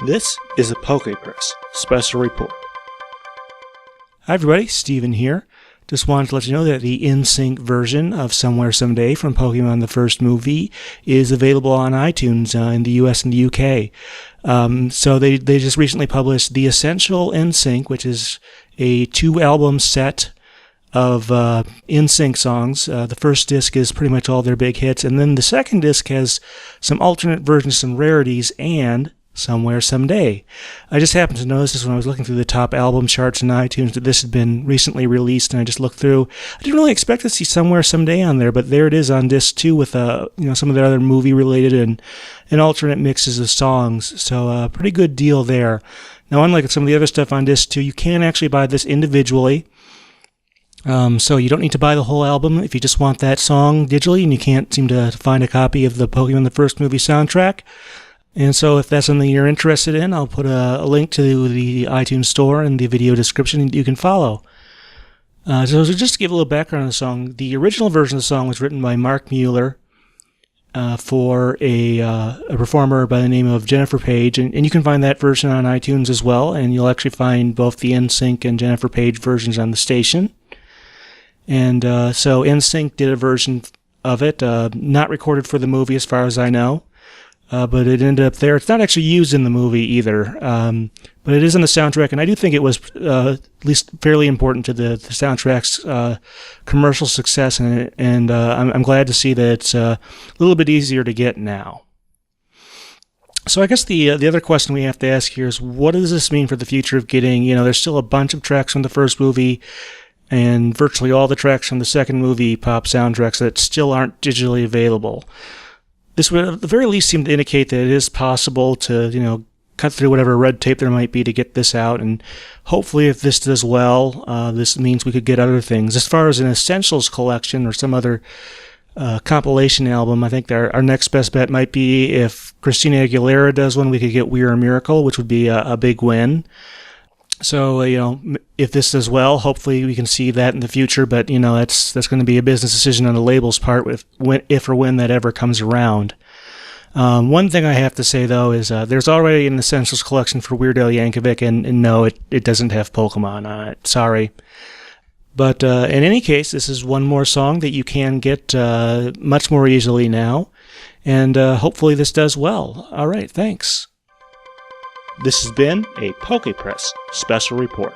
This is a PokePress special report. Hi everybody, Steven here. Just wanted to let you know that the NSYNC version of Somewhere Someday from Pokemon the First Movie is available on iTunes in the US and the UK. So they just recently published The Essential NSYNC, which is a 2-album set of NSYNC songs. The first disc is pretty much all their big hits, and then the second disc has some alternate versions, some rarities, and Somewhere Someday. I just happened to notice this when I was looking through the top album charts in iTunes that this had been recently released, and I just looked through. I didn't really expect to see Somewhere Someday on there, but there it is on disc 2 with some of the other movie-related and alternate mixes of songs. So pretty good deal there. Now, unlike some of the other stuff on disc 2, you can actually buy this individually. So you don't need to buy the whole album if you just want that song digitally and you can't seem to find a copy of the Pokemon the First Movie soundtrack. And so if that's something you're interested in, I'll put a link to the iTunes store in the video description you can follow. So just to give a little background on the song, the original version of the song was written by Mark Mueller for a performer by the name of Jennifer Page, and you can find that version on iTunes as well, and you'll actually find both the NSYNC and Jennifer Page versions on the station. And so NSYNC did a version of it, not recorded for the movie as far as I know. But it ended up there. It's not actually used in the movie either, but it is in the soundtrack, and I do think it was at least fairly important to the soundtrack's commercial success, and I'm glad to see that it's a little bit easier to get now. So I guess the other question we have to ask here is, what does this mean for the future of getting, there's still a bunch of tracks from the first movie, and virtually all the tracks from the second movie pop soundtracks that still aren't digitally available. This would at the very least seem to indicate that it is possible to, cut through whatever red tape there might be to get this out, and hopefully if this does well, this means we could get other things. As far as an Essentials collection or some other compilation album, I think our next best bet might be if Christina Aguilera does one, we could get We Are a Miracle, which would be a big win. So, if this does well, hopefully we can see that in the future, but, that's going to be a business decision on the label's part if or when that ever comes around. One thing I have to say, though, is there's already an Essentials collection for Weird Al Yankovic, and no, it doesn't have Pokemon on it. Sorry. But in any case, this is one more song that you can get much more easily now, and hopefully this does well. All right, thanks. This has been a PokePress special report.